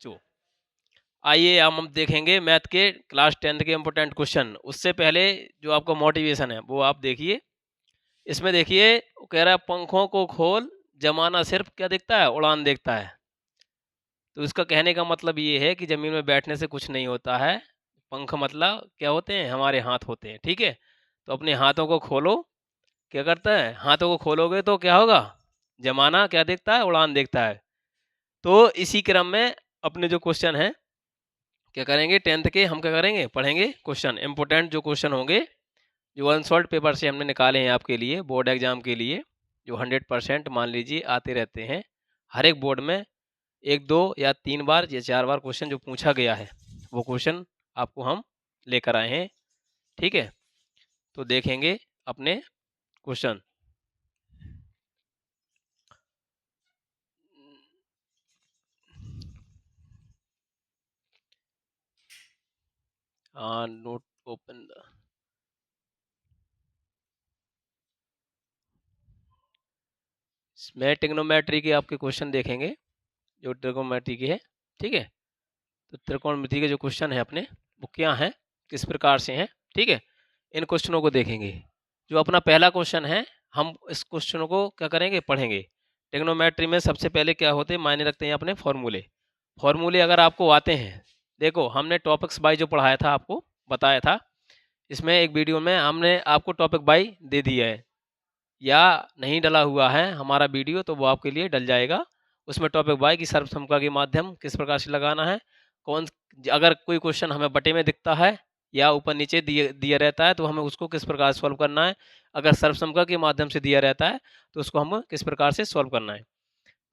बच्चों, आइए हम देखेंगे मैथ के क्लास 10th के इम्पोर्टेंट क्वेश्चन। उससे पहले जो आपका मोटिवेशन है वो आप देखिए। इसमें देखिए वो कह रहा है पंखों को खोल, जमाना सिर्फ क्या देखता है, उड़ान देखता है। तो इसका कहने का मतलब ये है कि ज़मीन में बैठने से कुछ नहीं होता है। पंख मतलब क्या होते हैं, हमारे हाथ होते हैं, ठीक है। तो अपने हाथों को खोलो, क्या करता है, हाथों को खोलोगे तो क्या होगा, जमाना क्या देखता है, उड़ान देखता है। तो इसी क्रम में अपने जो क्वेश्चन है क्या करेंगे, 10th के हम क्या करेंगे, पढ़ेंगे क्वेश्चन, इंपॉर्टेंट जो क्वेश्चन होंगे जो अनसॉल्व पेपर से हमने निकाले हैं आपके लिए बोर्ड एग्जाम के लिए, जो 100% मान लीजिए आते रहते हैं। हर एक बोर्ड में 1 2 या 3 बार या 4 बार क्वेश्चन जो पूछा गया है वो क्वेश्चन आपको हम लेकर आए हैं, ठीक है। तो देखेंगे अपने क्वेश्चन। नोट ओपन मैं ट्रिग्नोमेट्री के आपके क्वेश्चन देखेंगे, जो ट्रिग्नोमेट्री की है, ठीक है। तो त्रिकोणमिति के जो क्वेश्चन है अपने वो क्या हैं, किस प्रकार से हैं, ठीक है। इन क्वेश्चनों को देखेंगे। जो अपना पहला क्वेश्चन है हम इस क्वेश्चनों को क्या करेंगे, पढ़ेंगे। ट्रिग्नोमेट्री में सबसे पहले क्या होते हैं, मायने रखते हैं अपने फॉर्मूले। फॉर्मूले अगर आपको आते हैं, देखो हमने टॉपिक्स बाई जो पढ़ाया था आपको बताया था, इसमें एक वीडियो में हमने आपको टॉपिक बाई दे दिया है, या नहीं डला हुआ है हमारा वीडियो तो वो आपके लिए डल जाएगा। उसमें टॉपिक बाई की सर्वसम्मता के माध्यम किस प्रकार से लगाना है, कौन, अगर कोई क्वेश्चन हमें बटे में दिखता है या ऊपर नीचे दिया रहता है तो हमें उसको किस प्रकार से सॉल्व करना है, अगर सर्वसम्मता के माध्यम से दिया रहता है तो उसको हम किस प्रकार से सॉल्व करना है,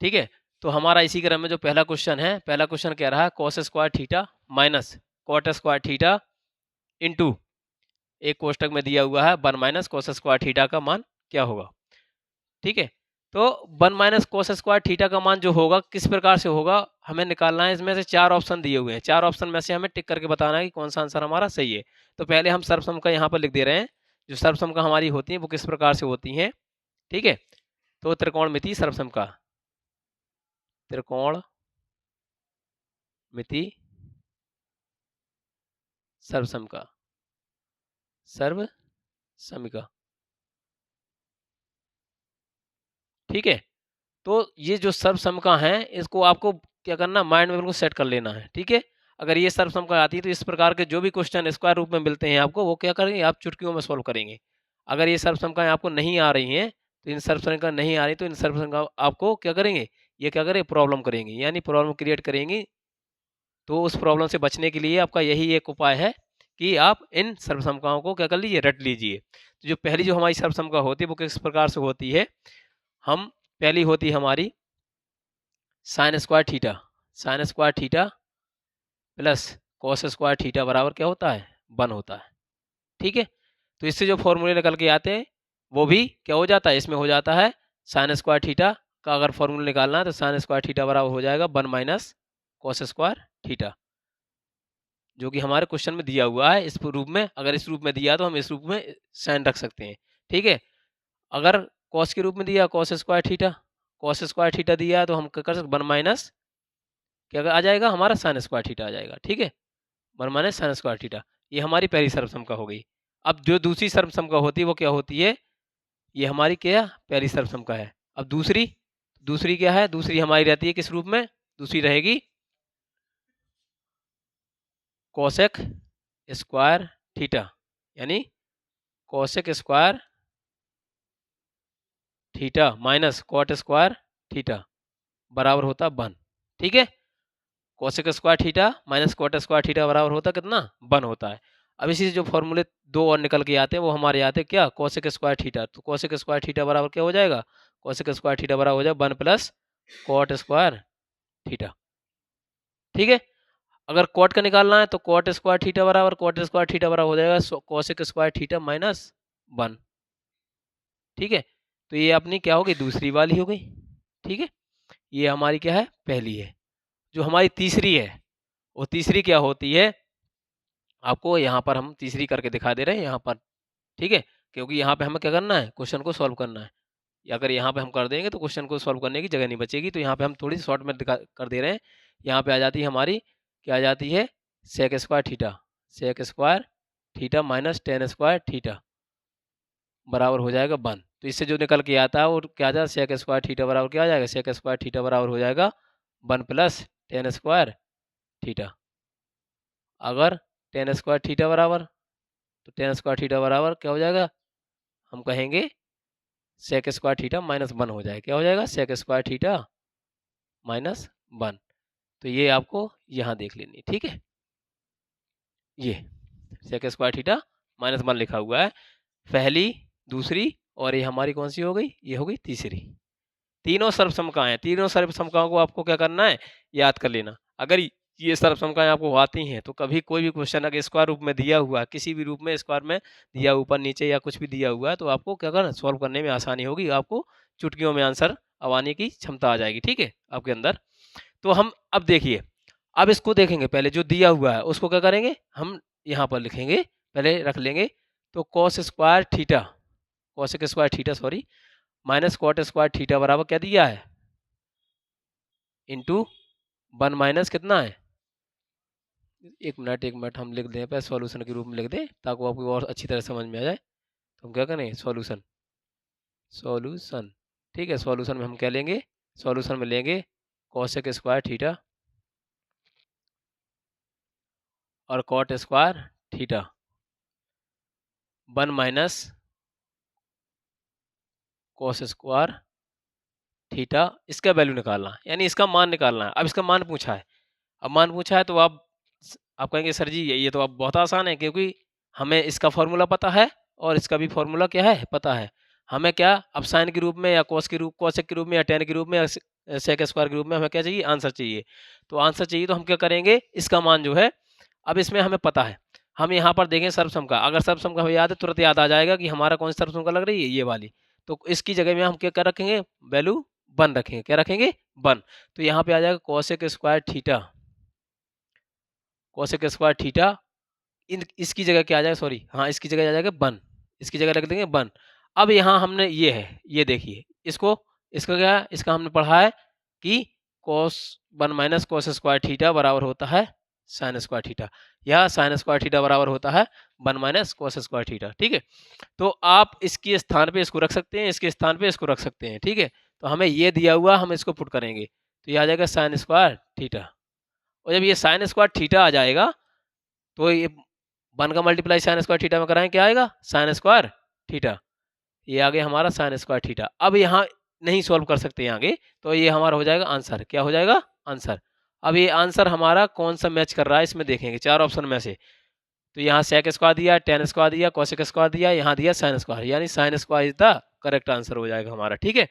ठीक है। तो हमारा इसी क्रम में जो पहला क्वेश्चन है, पहला क्वेश्चन कह रहा है cos square theta minus cot square theta into, एक कोष्टक में दिया हुआ है 1 माइनस कोस स्क्वायर थीटा का मान क्या होगा, ठीक है। तो 1 माइनस कोस स्क्वायर थीटा का मान जो होगा किस प्रकार से होगा हमें निकालना है। इसमें से 4 ऑप्शन दिए हुए हैं, 4 ऑप्शन में से हमें टिक करके बताना है कि कौन सा आंसर हमारा सही है। तो पहले हम सर्वसम का यहाँ पर लिख दे रहे हैं, जो सर्वसम का हमारी होती है वो किस प्रकार से होती हैं, ठीक है। तो त्रिकोणमिति सर्वसम का, त्रिकोण मिति सर्वसम का, सर्व समिका, ठीक है। तो ये जो सर्वसम्मका है इसको आपको क्या करना, माइंड में बिल्कुल सेट कर लेना है, ठीक है। अगर ये सर्वसम्मका आती है तो इस प्रकार के जो भी क्वेश्चन स्क्वायर रूप में मिलते हैं आपको वो क्या करेंगे, आप चुटकियों में सॉल्व करेंगे। अगर ये सर्वसम्मकाएं आपको नहीं आ रही हैं तो इन सर्वसम्मका नहीं आ रही तो इन सर्वसम्मका आपको क्या करेंगे, ये क्या करें, प्रॉब्लम करेंगे, यानी प्रॉब्लम क्रिएट करेंगी। तो उस प्रॉब्लम से बचने के लिए आपका यही एक उपाय है कि आप इन सर्वसम्मकाओं को क्या कर लीजिए, रट लीजिए। तो जो पहली जो हमारी सर्वसम्मका होती है वो किस प्रकार से होती है, हम पहली होती है हमारी sine square theta, sine square theta plus cos square theta बराबर क्या होता है, 1 होता है, ठीक है। तो इससे जो फॉर्मूले निकल के आते हैं वो भी क्या हो जाता है, इसमें हो जाता है साइन स्क्वायर थीटा का अगर फॉर्मूला निकालना है तो साइन स्क्वायर थीटा बराबर हो जाएगा 1 माइनस कॉस स्क्वायर थीटा, जो कि हमारे क्वेश्चन में दिया हुआ है इस रूप में। अगर इस रूप में दिया तो हम इस रूप में साइन रख सकते हैं, ठीक है। अगर कॉस के रूप में दिया cos square theta, cos square theta दिया है तो हम क्या कर सकते, 1 माइनस क्या आ जाएगा हमारा साइन स्क्वायर थीटा आ जाएगा, ठीक है। 1 माइनस साइन स्क्वायर थीटा, ये हमारी पहली सर्वसम्मका हो गई। अब जो दूसरी सर्वसम्मका होती है वो क्या होती है, ये हमारी क्या पहली सर्वसम्मका है। अब दूसरी, दूसरी क्या है, दूसरी हमारी रहती है किस रूप में, दूसरी रहेगी कोसेक स्क्वायर थीटा, यानी cosec square theta minus cot square theta बराबर होता 1, ठीक है। Cosec square theta minus cot square theta बराबर होता कितना, 1 होता है। अब इसी से जो फॉर्मूले 2 और निकल के आते हैं वो हमारे आते हैं क्या, कोसेक स्क्वायर थीटा। तो कोसेक स्क्वायर थीटा बराबर क्या हो जाएगा, कोसेक स्क्वायर थीटा बराबर हो जाएगा 1 प्लस कॉट स्क्वायर थीटा, ठीक है। अगर कॉट का निकालना है तो कॉट स्क्वायर थीटा बराबर कॉट स्क्वायर थीटा बराबर हो जाएगा कोसेक स्क्वायर थीटा माइनस 1, ठीक है। तो ये अपनी क्या होगी, दूसरी वाली हो गई, ठीक है। ये हमारी क्या है, पहली है। जो हमारी तीसरी है वो तीसरी क्या होती है, आपको यहाँ पर हम तीसरी करके दिखा दे रहे हैं यहाँ पर, ठीक है। क्योंकि यहाँ पे हमें क्या करना है, क्वेश्चन को सॉल्व करना है। या अगर यहाँ पे हम कर देंगे तो क्वेश्चन को सॉल्व करने की जगह नहीं बचेगी, तो यहाँ पे हम थोड़ी शॉर्ट में कर दे रहे हैं यहाँ पे आ जाती है हमारी, क्या आ जाती है, sec square theta, sec square theta minus tan square theta बराबर हो जाएगा 1। तो इससे जो निकल के आता है वो क्या आ जाएगा, सेक स्क्वायर थीटा बराबर क्या आ जाएगा, सेक स्क्वायर थीटा बराबर हो जाएगा 1 प्लस टेन स्क्वायर थीटा। अगर टेन स्क्वायर थीटा बराबर, तो टेन स्क्वायर थीटा बराबर क्या हो जाएगा, हम कहेंगे सेक स्क्वायर थीटा माइनस 1 हो जाएगा। क्या हो जाएगा, सेक स्क्वायर थीटा माइनस 1। तो ये आपको यहाँ देख लेनी, ठीक है, ये सेक स्क्वायर थीटा माइनस 1 लिखा हुआ है, पहली, दूसरी और ये हमारी कौन सी हो गई, ये हो गई तीसरी। तीनों सर्वसमकाएं हैं, तीनों सर्वसमकाओं को आपको क्या करना है, याद कर लेना। अगर ये सर्वसमकाएं आपको आती हैं तो कभी कोई भी क्वेश्चन अगर स्क्वायर रूप में दिया हुआ है, किसी भी रूप में स्क्वायर में दिया, ऊपर नीचे या कुछ भी दिया हुआ है, तो आपको क्या करना, सॉल्व करने में आसानी होगी, आपको चुटकियों में आंसर अब आने की क्षमता आ जाएगी, ठीक है, आपके अंदर। तो हम अब देखिए, अब इसको देखेंगे, पहले जो दिया हुआ है उसको क्या करेंगे, हम यहाँ पर लिखेंगे, पहले रख लेंगे। तो cos square theta, cosec square theta sorry, minus cot square theta बराबर क्या दिया है, इंटू 1 माइनस कितना है, एक मिनट हम लिख दें, पहले सॉल्यूशन के रूप में लिख दें ताकि आपको और अच्छी तरह समझ में आ जाए। तो हम क्या करें, सॉल्यूशन, सॉल्यूशन, ठीक है, सॉल्यूशन में हम क्या लेंगे, सॉल्यूशन में लेंगे कॉसेक स्क्वायर थीटा और cot square theta 1 minus cos square theta, इसका वैल्यू निकालना है, यानी इसका मान निकालना है। अब इसका मान पूछा है, अब मान पूछा है तो आप कहेंगे सर जी ये तो अब बहुत आसान है, क्योंकि हमें इसका फॉर्मूला पता है और इसका भी फॉर्मूला क्या है, पता है। हमें क्या अब साइन के रूप में या कॉस के रूप, कॉसेक के रूप में या टेन के रूप में या सेक स्क्वायर के रूप में हमें क्या चाहिए, आंसर चाहिए। तो आंसर चाहिए तो हम क्या करेंगे, इसका मान जो है, अब इसमें हमें पता है, हम यहाँ पर देखें सर्वसमका, अगर सर्वसमका हमें याद है तुरंत याद आ जाएगा कि हमारा कौन सी सर्वसमका लग रही है, ये वाली। तो इसकी जगह में हम क्या कर रखेंगे, वैल्यू 1 रखेंगे, क्या रखेंगे, 1। तो यहाँ पे आ जाएगा cosec square theta, cosec square theta, इन इसकी जगह क्या आ जाएगा, सॉरी हाँ इसकी जगह आ जाएगा 1, इसकी जगह रख देंगे 1। अब यहाँ हमने ये है, ये देखिए इसको, इसका क्या है, इसका हमने पढ़ा है कि cos 1 minus cos square theta बराबर होता है साइन स्क्वायर थीटा, या साइन स्क्वायर थीटा बराबर होता है 1 माइनस कॉस स्क्वायर थीटा, ठीक है। तो आप इसके स्थान पे इसको रख सकते हैं, इसके स्थान पे इसको रख सकते हैं, ठीक है। तो हमें ये दिया हुआ, हम इसको पुट करेंगे तो ये आ जाएगा साइन स्क्वायर थीटा, और जब ये साइन स्क्वायर थीटा आ जाएगा तो ये 1 का मल्टीप्लाई साइन स्क्वायर थीटा में कराएं, क्या आएगा, साइन स्क्वायर थीटा, ये आ गया हमारा साइन स्क्वायर थीटा। अब यहाँ नहीं सॉल्व कर सकते हैं आगे, तो ये हमारा हो जाएगा आंसर, क्या हो जाएगा, आंसर। अब ये आंसर हमारा कौन सा मैच कर रहा है, इसमें देखेंगे 4 ऑप्शन में से। तो यहाँ सेक स्क्वायर दिया, टेन स्क्वायर दिया, कॉसेक स्क्वायर दिया, यहाँ दिया साइन स्क्वायर, यानी sine square is the correct answer हो जाएगा हमारा, ठीक है।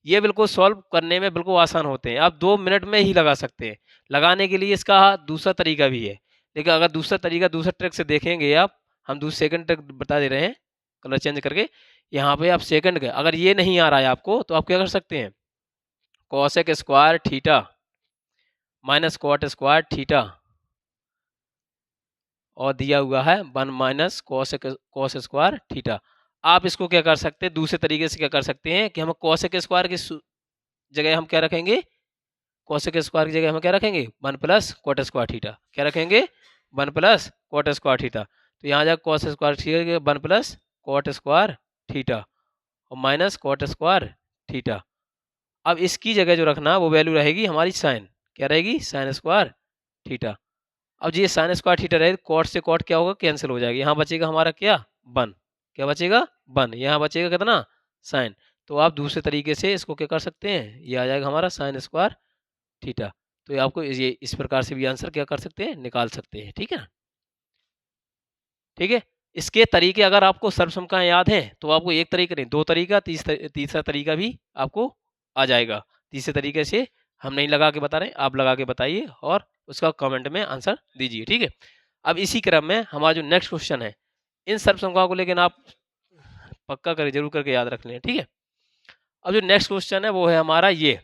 ये बिल्कुल सॉल्व करने में बिल्कुल आसान होते हैं, आप 2 मिनट में ही लगा सकते हैं। लगाने के लिए इसका दूसरा तरीका भी है, लेकिन अगर दूसरा तरीका दूसरा ट्रिक से देखेंगे आप, हम दूसरे सेकंड ट्रिक बता दे रहे हैं कलर चेंज करके। यहाँ पे आप सेकंड का अगर ये नहीं आ रहा है आपको, तो आप क्या कर सकते हैं, cosec square theta minus cot square theta और दिया हुआ है 1 माइनस कॉस स्क्वायर थीटा। आप इसको क्या कर सकते हैं, दूसरे तरीके से क्या कर सकते हैं कि हम कॉसेक स्क्वायर की जगह हम क्या रखेंगे, कॉसेक स्क्वायर की जगह हम क्या रखेंगे, 1 प्लस कॉट स्क्वायर थीटा, क्या रखेंगे, 1 प्लस कॉट स्क्वायर थीटा। तो यहाँ जाकर cos square theta 1 plus cot square theta और माइनस कॉट स्क्वायर थीटा। अब इसकी जगह जो रखना वो वैल्यू रहेगी हमारी साइन, क्या रहेगी, साइन स्क्वायर थीटा। अब ये साइन स्क्वायर थीटा रहे, कॉट से कॉट क्या होगा, कैंसिल हो जाएगी, यहाँ बचेगा हमारा क्या, 1, क्या बचेगा 1, यहाँ बचेगा कितना, साइन। तो आप दूसरे तरीके से इसको क्या कर सकते हैं, ये आ जाएगा हमारा साइन स्क्वायर थीटा। तो ये आपको ये इस प्रकार से भी आंसर क्या कर सकते हैं, निकाल सकते हैं, ठीक है ना, ठीक है। इसके तरीके अगर आपको सर्वसमकाएं याद हैं तो आपको एक तरीका नहीं, 2 तरीका, तीसरा तरीका भी आपको आ जाएगा। तीसरे तरीके से हम नहीं लगा के बता रहे, आप लगा के बताइए और उसका कमेंट में आंसर दीजिए, ठीक है। अब इसी क्रम में हमारा जो नेक्स्ट क्वेश्चन है, इन सर्वसमकाओं को लेकिन आप पक्का कर जरूर करके याद रख लें, ठीक है। अब जो नेक्स्ट क्वेश्चन है वो है हमारा ये,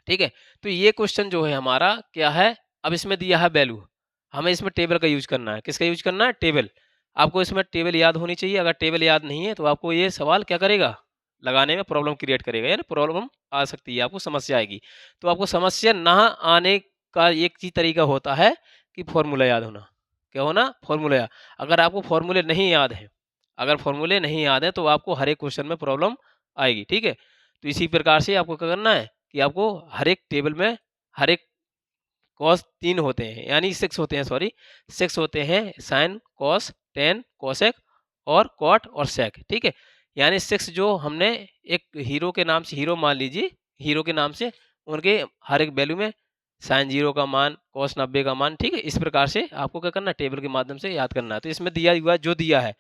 ठीक है। तो ये क्वेश्चन जो है हमारा क्या है, अब इसमें दिया है वैल्यू, हमें इसमें टेबल का यूज करना है, किसका यूज करना है, टेबल। आपको इसमें टेबल याद होनी चाहिए, अगर टेबल याद नहीं है तो आपको ये सवाल क्या करेगा, लगाने में प्रॉब्लम क्रिएट करेगा, यानी प्रॉब्लम आ सकती है, आपको समस्या आएगी। तो आपको समस्या ना आने का एक चीज तरीका होता है कि फॉर्मूला याद होना। क्या होना? फॉर्मूला याद। अगर आपको फॉर्मूले नहीं याद है, अगर फॉर्मूले नहीं याद है तो आपको हर एक क्वेश्चन में प्रॉब्लम आएगी। ठीक है, तो इसी प्रकार से आपको क्या करना है कि आपको हर एक टेबल में हर एक कॉस 3 होते हैं, यानी 6 होते हैं, सॉरी 6 होते हैं, साइन, कॉस, टेन, कोसेक और कॉट और सेक। ठीक है, यानी 6 जो हमने एक हीरो के नाम से, हीरो मान लीजिए, हीरो के नाम से उनके हर एक वैल्यू में साइन 0 का मान, कॉस 90 का मान। ठीक है, इस प्रकार से आपको क्या करना है, टेबल के माध्यम से याद करना है। तो इसमें दिया हुआ जो दिया है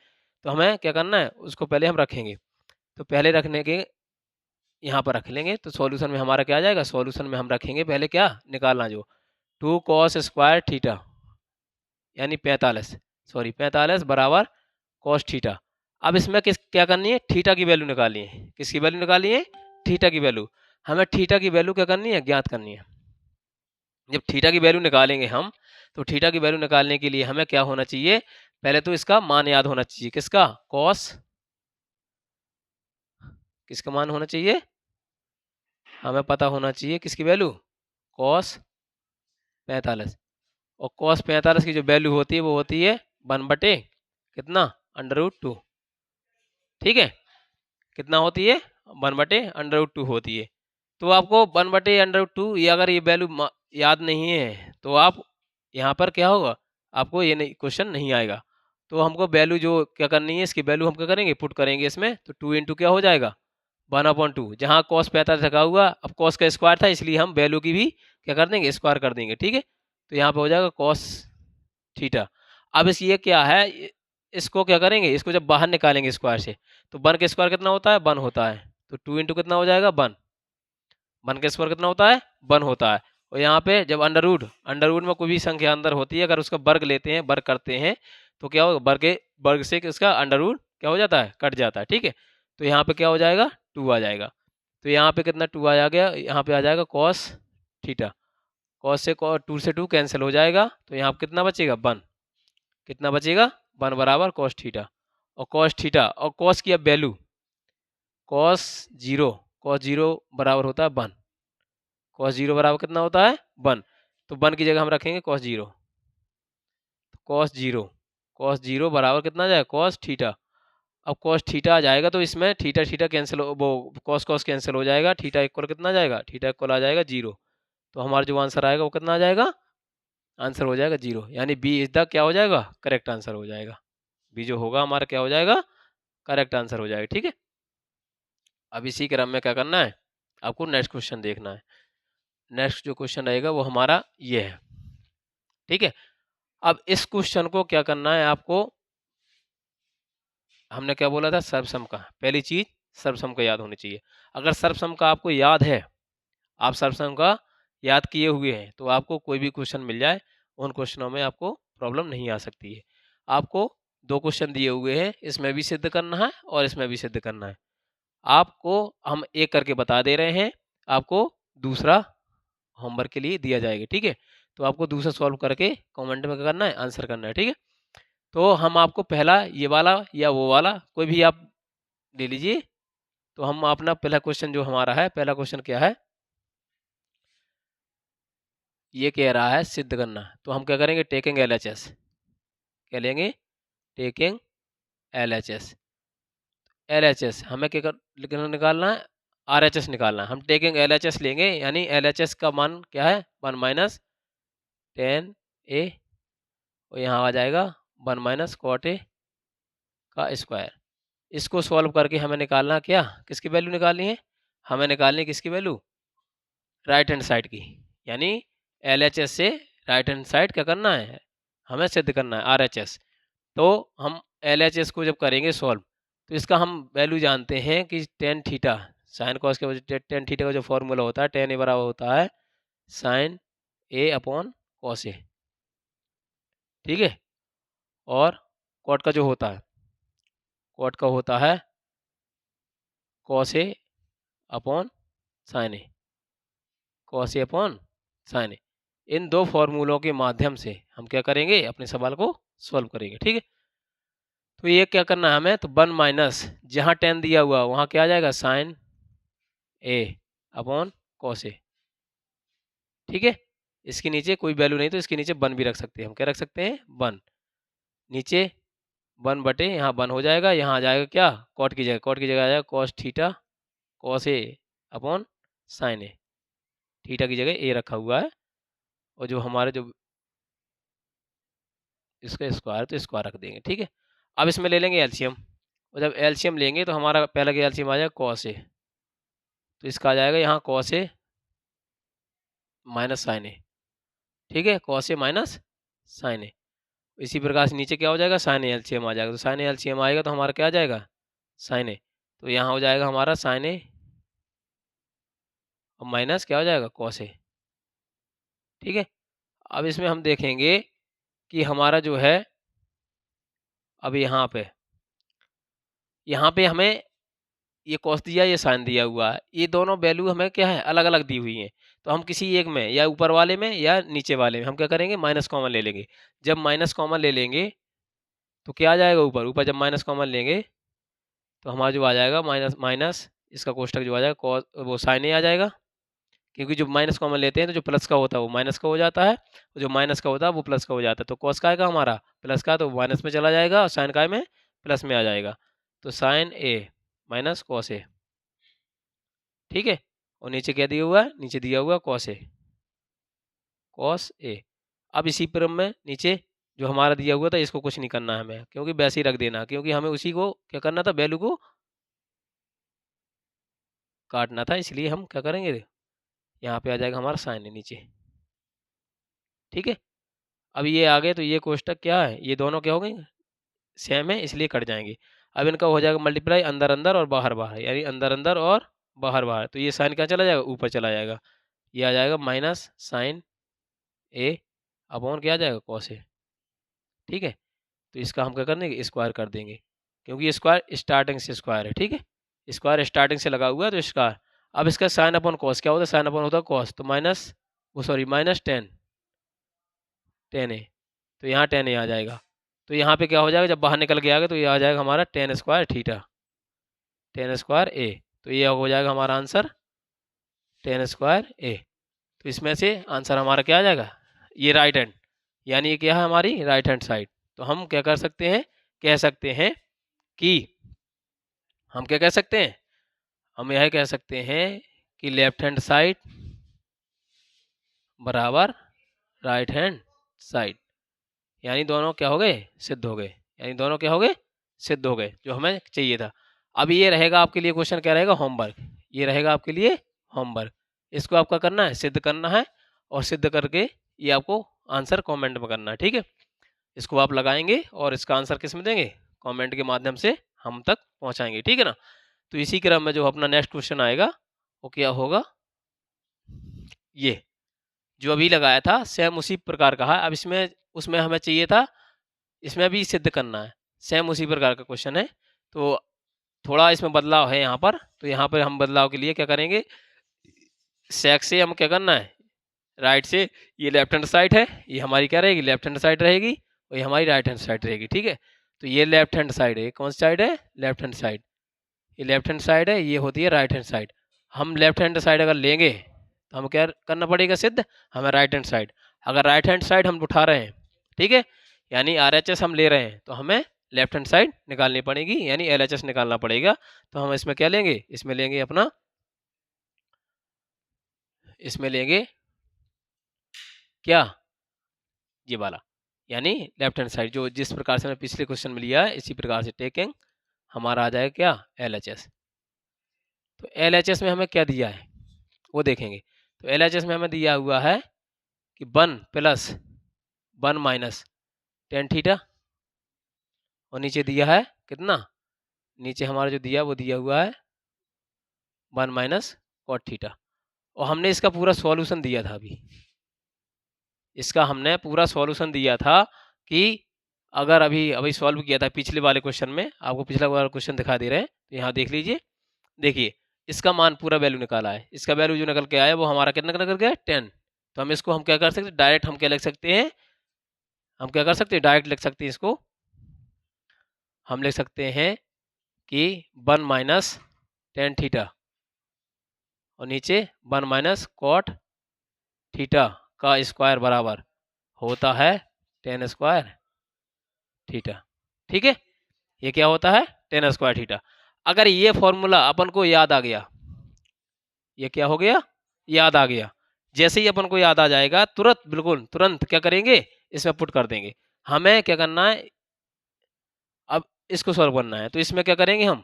तो हमें क्या करना है, उसको पहले हम रखेंगे। तो पहले रखने के यहाँ पर रख लेंगे तो सॉल्यूशन में हमारा क्या आ जाएगा, सॉल्यूशन में हम रखेंगे पहले क्या निकालना, जो 2 कॉस स्क्वायर थीटा यानी 45, सॉरी 45 बराबर कॉस थीटा। अब इसमें किस क्या करनी है, थीटा की वैल्यू निकालनी है। किसकी वैल्यू निकालनी है? थीटा की वैल्यू। हमें थीटा की वैल्यू क्या करनी है, ज्ञात करनी है। जब थीटा की वैल्यू निकालेंगे हम, तो थीटा की वैल्यू निकालने के लिए हमें क्या होना चाहिए, पहले तो इसका मान याद होना चाहिए। किसका? कॉस, किसका मान होना चाहिए, हमें पता होना चाहिए किसकी वैल्यू, कॉस 45। और कॉस 45 की जो वैल्यू होती है वो होती है 1 बटे कितना, √2। ठीक है, कितना होती है, 1/√2 होती है। तो आपको 1/√2 ये अगर ये वैल्यू याद नहीं है तो आप यहाँ पर क्या होगा, आपको ये नहीं क्वेश्चन नहीं आएगा। तो हमको वैल्यू जो क्या करनी है, इसकी वैल्यू हम क्या करेंगे, पुट करेंगे इसमें। तो 2 इंटू क्या हो जाएगा, 1/2। जहाँ कॉस 45 रखा हुआ, अब कॉस का स्क्वायर था इसलिए हम वैल्यू की भी क्या कर देंगे, स्क्वायर कर देंगे। ठीक है, तो यहाँ पे हो जाएगा कॉस थीटा। अब इस ये क्या है, इसको क्या करेंगे, इसको जब बाहर निकालेंगे स्क्वायर से, तो 1 का स्क्वायर कितना होता है, 1 होता है। तो 2 इंटू कितना हो जाएगा, 1। 1 का स्क्वायर कितना होता है, 1 होता है। और यहाँ पे जब अंडर रूट में कोई भी संख्या अंदर होती है, अगर उसका वर्ग लेते हैं, वर्ग करते हैं, तो क्या होगा, वर्ग से इसका अंडर रूट क्या हो जाता है, कट जाता है। ठीक है, तो यहाँ पे क्या हो जाएगा, 2 आ जाएगा। तो यहाँ पे कितना 2 आ गया, यहाँ पे आ जाएगा कॉस थीटा। कॉस से 2 से 2 कैंसिल हो जाएगा, तो यहाँ पे कितना बचेगा, 1। कितना बचेगा, 1 बराबर कॉस थीटा। और कॉस थीटा और कॉस की अब वैल्यू, कॉस 0 बराबर होता है 1। कॉस 0 बराबर कितना होता है, 1। तो 1 की जगह हम रखेंगे कॉस 0। कॉस 0 बराबर कितना आ जाएगा, कॉस थीटा। अब कॉस थीटा आ जाएगा तो इसमें थीटा थीटा कैंसिल, वो कॉस कॉस कैंसिल हो जाएगा, थीटा इक्वल कितना आ जाएगा, थीटा इक्वल आ जाएगा 0। तो हमारा जो आंसर आएगा वो कितना आ जाएगा, आंसर हो जाएगा 0, यानी बी इज द क्या हो जाएगा, करेक्ट आंसर हो जाएगा। बी जो होगा हमारा क्या हो जाएगा, करेक्ट आंसर हो जाएगा। ठीक है, अब इसी क्रम में क्या करना है, आपको नेक्स्ट क्वेश्चन देखना है। नेक्स्ट जो क्वेश्चन रहेगा वो हमारा ये है। ठीक है, अब इस क्वेश्चन को क्या करना है आपको, हमने क्या बोला था, सर्वसम का। पहली चीज सर्वसम का याद होनी चाहिए। अगर सर्वसम का आपको याद है, आप सर्वसम का याद किए हुए हैं, तो आपको कोई भी क्वेश्चन मिल जाए, उन क्वेश्चनों में आपको प्रॉब्लम नहीं आ सकती है। आपको 2 क्वेश्चन दिए हुए हैं, इसमें भी सिद्ध करना है और इसमें भी सिद्ध करना है। आपको हम एक करके बता दे रहे हैं, आपको दूसरा होमवर्क के लिए दिया जाएगा। ठीक है, तो आपको दूसरा सॉल्व करके कमेंट में क्या करना है, आंसर करना है। ठीक है, तो हम आपको पहला ये वाला या वो वाला कोई भी आप ले लीजिए। तो हम अपना पहला क्वेश्चन जो हमारा है, पहला क्वेश्चन क्या है, ये कह रहा है सिद्ध करना। तो हम क्या करेंगे, टेकिंग LHS, क्या लेंगे, टेकिंग LHS। LHS हमें क्या निकालना है, RHS निकालना है। हम टेकिंग LHS लेंगे, यानी LHS का मान क्या है, 1 माइनस टेन ए, और यहाँ आ जाएगा 1 माइनस कॉट ए का स्क्वायर। इसको सॉल्व करके हमें निकालना क्या, किसकी वैल्यू निकालनी है, हमें निकालनी है किसकी वैल्यू, राइट हैंड साइड की। यानी LHS से राइट हैंड साइड क्या करना है, हमें सिद्ध करना है RHS। तो हम LHS को जब करेंगे सॉल्व, तो इसका हम वैल्यू जानते हैं कि टेन थीटा, साइन कॉस के वजह टेन थीटा का जो फॉर्मूला होता है, टेन ए बराबर होता है sign A upon cos A. ठीक है, और कॉट का जो होता है, कॉट का होता है cos A upon sine A, cos A upon sine ए। इन 2 फॉर्मूलों के माध्यम से हम क्या करेंगे, अपने सवाल को सॉल्व करेंगे। ठीक है, तो ये क्या करना है हमें, तो 1 माइनस जहाँ टेन दिया हुआ वहाँ क्या आ जाएगा, sign A upon cos A. ठीक है, इसके नीचे कोई वैल्यू नहीं तो इसके नीचे 1 भी रख सकते हैं हम। क्या रख सकते हैं? 1। नीचे 1 बटे यहाँ 1 हो जाएगा, यहाँ आ जाएगा क्या? कॉट की जगह आ जाएगा cos theta cos A upon sine A. Theta की जगह ए रखा हुआ है और जो हमारे जो इसका स्क्वायर तो स्क्वायर रख देंगे। ठीक है, अब इसमें ले लेंगे एलसीएम और जब एलसीएम लेंगे तो हमारा पहला का एलसीएम आ जाएगा कॉस ए, तो इसका आ जाएगा यहाँ कॉस ए माइनस साइन ए। ठीक है, कॉस ए माइनस साइन ए। इसी प्रकार से नीचे क्या हो जाएगा? साइन ए एलसीएम आ जाएगा, तो साइन ए एलसीएम आएगा तो हमारा क्या आ जाएगा? साइन ए। तो यहाँ हो जाएगा हमारा साइन ए और माइनस क्या हो जाएगा? Cos A. ठीक है, अब इसमें हम देखेंगे कि हमारा जो है अब यहाँ पे हमें ये कॉस दिया, ये साइन दिया हुआ है, ये दोनों वैल्यू हमें क्या है? अलग अलग दी हुई हैं। तो हम किसी एक में या ऊपर वाले में या नीचे वाले में हम क्या करेंगे? माइनस कॉमन ले लेंगे। जब माइनस कॉमन ले लेंगे तो क्या आ जाएगा? ऊपर जब माइनस कॉमन लेंगे तो हमारा जो आ जाएगा माइनस माइनस इसका कोष्टक जो आ जाएगा कॉस वो साइन ए आ जाएगा, क्योंकि जो माइनस कॉमन लेते हैं तो जो प्लस का होता है वो माइनस का हो जाता है और जो माइनस का होता है वो प्लस का हो जाता है। तो कॉस का आएगा हमारा प्लस का, तो माइनस में चला जाएगा और साइन का में प्लस में आ जाएगा, तो sign A minus cos A. ठीक है, और नीचे क्या दिया हुआ है? नीचे दिया हुआ कॉस ए कॉस ए। अब इसी क्रम में नीचे जो हमारा दिया हुआ था इसको कुछ नहीं करना है हमें, क्योंकि वैसे ही रख देना, क्योंकि हमें उसी को क्या करना था? वैल्यू को काटना था, इसलिए हम क्या करेंगे? यहाँ पे आ जाएगा हमारा साइन ए नीचे। ठीक है, अब ये आ गए तो ये कोष्टक क्या है? ये दोनों क्या हो गए? सेम है, इसलिए कट जाएंगे। अब इनका हो जाएगा मल्टीप्लाई अंदर अंदर और बाहर बाहर, यानी अंदर अंदर और बाहर बाहर। तो ये साइन क्या चला जाएगा? ऊपर चला जाएगा। ये आ जाएगा माइनस साइन ए अपॉन क्या आ जाएगा? Cos A. ठीक है, तो इसका हम क्या कर देंगे? स्क्वायर कर देंगे, क्योंकि ये स्क्वायर स्टार्टिंग से स्क्वायर है। ठीक है, स्क्वायर स्टार्टिंग से लगा हुआ है तो स्क्वायर। अब इसका साइन अपॉन कॉस क्या होता है? साइन अपॉन होता है कॉस, तो माइनस वो सॉरी माइनस टेन ए, तो यहाँ टेन ए आ जाएगा। तो यहाँ पे क्या हो जाएगा? जब बाहर निकल के आएगा तो ये आ जाएगा हमारा tan square theta tan square A. तो ये हो जाएगा हमारा आंसर टेन स्क्वायर ए। तो इसमें से आंसर हमारा क्या आ जाएगा? ये राइट हैंड, यानी ये क्या है? हमारी राइट हैंड साइड। तो हम क्या कर सकते हैं? कह सकते हैं कि हम क्या कह सकते हैं? हम यह कह सकते हैं कि लेफ्ट हैंड साइड बराबर राइट हैंड साइड, यानी दोनों क्या हो गए? सिद्ध हो गए। यानी दोनों क्या हो गए? सिद्ध हो गए, जो हमें चाहिए था। अब ये रहेगा आपके लिए क्वेश्चन, क्या रहेगा? होमवर्क। ये रहेगा आपके लिए होमवर्क। इसको आपका करना है, सिद्ध करना है, और सिद्ध करके ये आपको आंसर कमेंट में करना है। ठीक है, इसको आप लगाएंगे और इसका आंसर किस में देंगे? कमेंट के माध्यम से हम तक पहुंचाएंगे। ठीक है ना? तो इसी क्रम में जो अपना नेक्स्ट क्वेश्चन आएगा वो क्या होगा? ये जो अभी लगाया था सेम उसी प्रकार का है। अब इसमें उसमें हमें चाहिए था, इसमें भी सिद्ध करना है। सेम उसी प्रकार का क्वेश्चन है, तो थोड़ा इसमें बदलाव है यहाँ पर। तो यहाँ पर हम बदलाव के लिए क्या करेंगे? सेक से हम क्या करना है? राइट से ये लेफ्ट हैंड साइड है, ये हमारी क्या रहेगी? लेफ्ट हैंड साइड रहेगी, और ये हमारी राइट हैंड साइड रहेगी। ठीक है, तो ये लेफ्ट हैंड साइड है, कौन सी साइड है? Left hand side. ये लेफ्ट हैंड साइड है, ये होती है राइट हैंड साइड। हम लेफ्ट हैंड साइड अगर लेंगे तो हमें क्या करना पड़ेगा? सिद्ध हमें राइट हैंड साइड। अगर राइट हैंड साइड हम उठा रहे हैं, ठीक है, यानी RHS हम ले रहे हैं, तो हमें लेफ्ट हैंड साइड निकालनी पड़ेगी, यानी LHS निकालना पड़ेगा। तो हम इसमें क्या लेंगे? इसमें लेंगे अपना, इसमें लेंगे क्या? ये वाला, यानी लेफ्ट हैंड साइड, जो जिस प्रकार से हमें पिछले क्वेश्चन में लिया है इसी प्रकार से टेकिंग हमारा आ जाएगा क्या? LHS। तो LHS में हमें क्या दिया है वो देखेंगे। तो LHS में हमें दिया हुआ है कि 1 प्लस 1 माइनस टेन थीटा, और नीचे दिया है कितना? नीचे हमारा जो दिया वो दिया हुआ है 1 माइनस कॉट थीटा। और हमने इसका पूरा सॉल्यूशन दिया था अभी, इसका हमने पूरा सॉल्यूशन दिया था कि अगर अभी सॉल्व किया था पिछले वाले क्वेश्चन में, आपको पिछला वाला क्वेश्चन दिखा दे रहे हैं, तो यहाँ देख लीजिए। देखिए इसका मान पूरा वैल्यू निकाला है, इसका वैल्यू जो निकल के आया वो हमारा कितना निकल गया? 10। तो हम इसको हम क्या कर सकते हैं? डायरेक्ट हम क्या लिख सकते हैं? हम क्या कर सकते हैं? डायरेक्ट लिख सकते हैं इसको। हम लिख सकते हैं कि 1 माइनस टेन थीटा और नीचे 1 माइनस कॉट थीटा का स्क्वायर बराबर होता है टेन स्क्वायर थीटा। ठीक है, ये क्या होता है टेन स्क्वायर थीटा। अगर ये फॉर्मूला अपन को याद आ गया, ये क्या हो गया याद आ गया, जैसे ही अपन को याद आ जाएगा तुरंत बिल्कुल तुरंत क्या करेंगे इसमें पुट कर देंगे। हमें क्या करना है अब इसको सॉल्व करना है, तो इसमें क्या करेंगे हम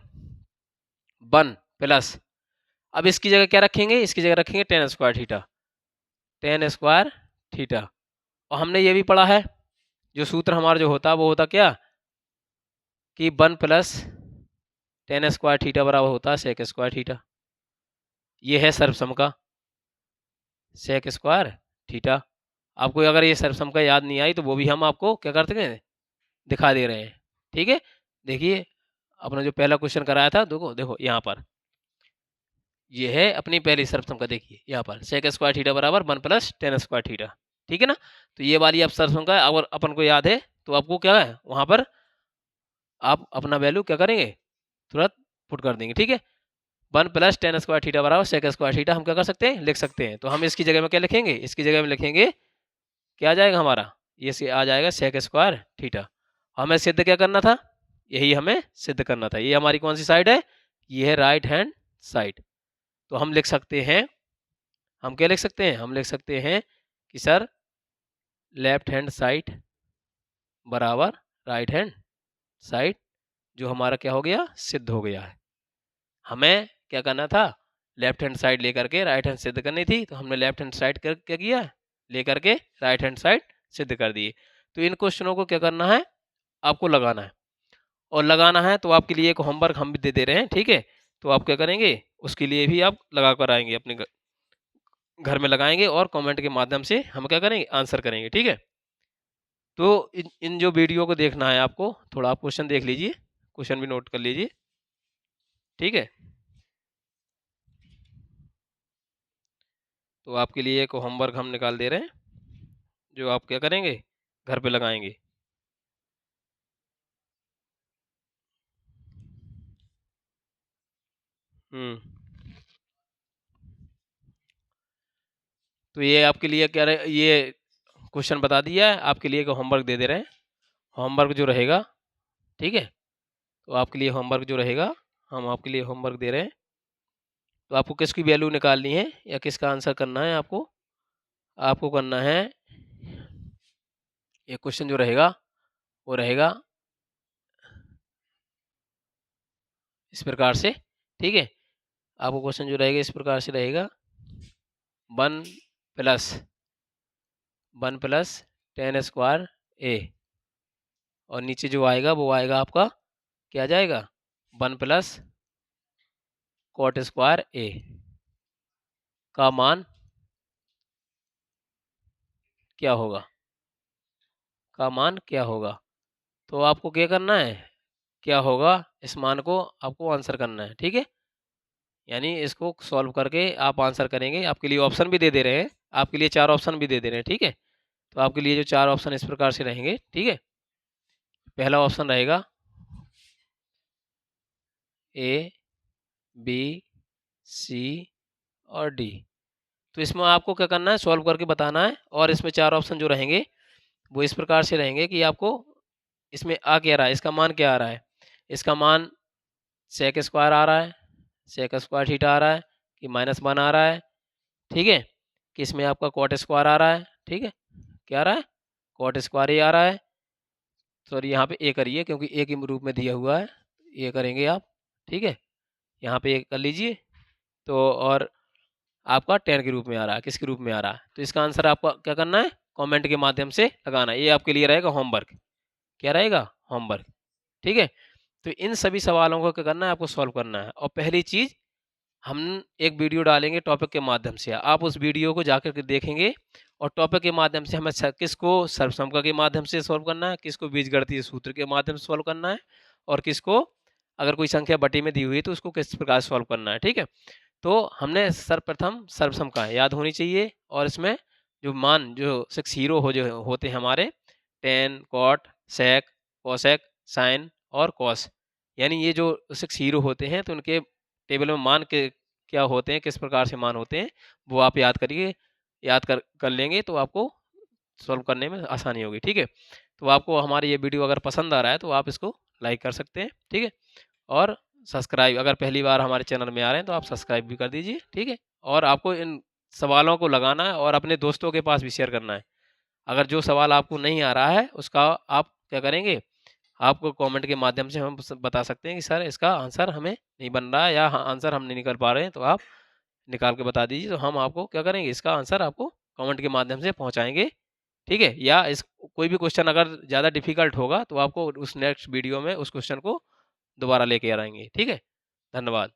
1 प्लस, अब इसकी जगह क्या रखेंगे, इसकी जगह रखेंगे ten square theta, tan square theta. और हमने ये भी पढ़ा है जो सूत्र हमारा जो होता है वो होता क्या कि 1 प्लस टेन स्क्वायर थीटा बराबर होता है सेक स्क्वायर थीटा। ये है सर्वसम का सेक स्क्वायर थीटा। आपको अगर ये सर्वसम का याद नहीं आई तो वो भी हम आपको क्या करते हैं दिखा दे रहे हैं। ठीक है, देखिए अपना जो पहला क्वेश्चन कराया था, देखो देखो यहाँ पर ये है अपनी पहली सर्वसम का, देखिए यहाँ पर सेक स्क्वायर थीटा बराबर 1 प्लस टेन स्क्वायर थीटा। ठीक है ना, तो ये वाली अब सर्वसम का अगर अपन को याद है तो आपको क्या है वहाँ पर आप अपना वैल्यू क्या करेंगे तुरंत पुट कर देंगे। ठीक है, 1 प्लस टेन स्क्वायर थीटा बराबर सेक स्क्वायर थीटा हम क्या कर सकते हैं लिख सकते हैं। तो हम इसकी जगह में क्या लिखेंगे, इसकी जगह में लिखेंगे क्या आ जाएगा हमारा, ये आ जाएगा सेक स्क्वायर थीटा। हमें सिद्ध क्या करना था, यही हमें सिद्ध करना था। ये हमारी कौन सी साइड है, ये है राइट हैंड साइड। तो हम लिख सकते हैं, हम क्या लिख सकते हैं, हम लिख सकते हैं कि सर लेफ्ट हैंड साइड बराबर राइट हैंड साइड, जो हमारा क्या हो गया सिद्ध हो गया है। हमें क्या करना था लेफ्ट हैंड साइड लेकर के राइट हैंड सिद्ध करनी थी, तो हमने लेफ्ट हैंड साइड क्या किया लेकर के राइट हैंड साइड सिद्ध कर दिए। तो इन क्वेश्चनों को क्या करना है आपको लगाना है, और लगाना है तो आपके लिए एक होमवर्क हम भी दे दे रहे हैं। ठीक है, तो आप क्या करेंगे उसके लिए भी आप लगा कर आएंगे, अपने घर में लगाएंगे और कमेंट के माध्यम से हम क्या करेंगे आंसर करेंगे। ठीक है, तो इन जो वीडियो को देखना है आपको, थोड़ा आप क्वेश्चन देख लीजिए, क्वेश्चन भी नोट कर लीजिए। ठीक है, तो आपके लिए एक होमवर्क हम निकाल दे रहे हैं जो आप क्या करेंगे घर पे लगाएंगे। तो ये आपके लिए क्या रहे, ये क्वेश्चन बता दिया है, आपके लिए एक होमवर्क दे दे रहे हैं। होमवर्क जो रहेगा, ठीक है, तो आपके लिए होमवर्क जो रहेगा हम आपके लिए होमवर्क दे रहे हैं। तो आपको किसकी वैल्यू निकालनी है या किसका आंसर करना है, आपको आपको करना है ये क्वेश्चन जो रहेगा वो रहेगा इस प्रकार से। ठीक है, आपको क्वेश्चन जो रहेगा इस प्रकार से रहेगा 1 प्लस टेन स्क्वायर ए, और नीचे जो आएगा वो आएगा आपका क्या जाएगा 1 प्लस कॉट स्क्वायर ए का मान क्या होगा, का मान क्या होगा। तो आपको क्या करना है, क्या होगा इस मान को आपको आंसर करना है। ठीक है, यानी इसको सॉल्व करके आप आंसर करेंगे। आपके लिए ऑप्शन भी दे दे रहे हैं, आपके लिए 4 ऑप्शन भी दे दे रहे हैं। ठीक है, तो आपके लिए जो 4 ऑप्शन इस प्रकार से रहेंगे। ठीक है, पहला ऑप्शन रहेगा ए बी सी और डी। तो इसमें आपको क्या करना है सॉल्व करके बताना है, और इसमें 4 ऑप्शन जो रहेंगे वो इस प्रकार से रहेंगे कि आपको इसमें आ क्या रहा है, इसका मान क्या आ रहा है, इसका मान सेक स्क्वायर आ रहा है, सेक स्क्वायर थीटा आ रहा है कि -1 आ रहा है। ठीक है, कि इसमें आपका कॉट स्क्वायर आ रहा है। ठीक है, क्या आ रहा है कॉट स्क्वायर ही आ रहा है। सॉरी यहाँ पे ए करिए क्योंकि ए के रूप में दिया हुआ है, ये करेंगे आप। ठीक है, यहाँ पे ए कर लीजिए। तो और आपका 10 के रूप में आ रहा है, किसके रूप में आ रहा है, तो इसका आंसर आपका क्या करना है कमेंट के माध्यम से लगाना है। ये आपके लिए रहेगा होमवर्क, क्या रहेगा होमवर्क। ठीक है, तो इन सभी सवालों को क्या करना है आपको सॉल्व करना है। और पहली चीज़ हम एक वीडियो डालेंगे टॉपिक के माध्यम से, आप उस वीडियो को जाकर के देखेंगे और टॉपिक के माध्यम से हमें किसको सर्वसमका के माध्यम से सॉल्व करना है, किसको बीजगणितीय सूत्र के माध्यम से सॉल्व करना है, और किसको अगर कोई संख्या बटी में दी हुई है तो उसको किस प्रकार सॉल्व करना है। ठीक है, तो हमने सर्वप्रथम सर्वसमका याद होनी चाहिए, और इसमें जो मान जो 6 हीरो जो होते हैं हमारे 10 कॉट सेक कोसेक साइन और कॉस, यानी ये जो 6 हीरो होते हैं तो उनके टेबल में मान के क्या होते हैं, किस प्रकार से मान होते हैं वो आप याद करिए। याद कर लेंगे तो आपको सॉल्व करने में आसानी होगी, ठीक है। तो आपको हमारी ये वीडियो अगर पसंद आ रहा है तो आप इसको लाइक कर सकते हैं, ठीक है। और सब्सक्राइब, अगर पहली बार हमारे चैनल में आ रहे हैं तो आप सब्सक्राइब भी कर दीजिए, ठीक है। और आपको इन सवालों को लगाना है और अपने दोस्तों के पास भी शेयर करना है। अगर जो सवाल आपको नहीं आ रहा है उसका आप क्या करेंगे, आपको कमेंट के माध्यम से हम बता सकते हैं कि सर इसका आंसर हमें नहीं बन रहा है या आंसर हम नहीं निकाल पा रहे हैं, तो आप निकाल के बता दीजिए, तो हम आपको क्या करेंगे, इसका आंसर आपको कमेंट के माध्यम से पहुंचाएंगे, ठीक है। या इस कोई भी क्वेश्चन अगर ज़्यादा डिफिकल्ट होगा तो आपको उस नेक्स्ट वीडियो में उस क्वेश्चन को दोबारा लेके आएंगे, ठीक है। धन्यवाद।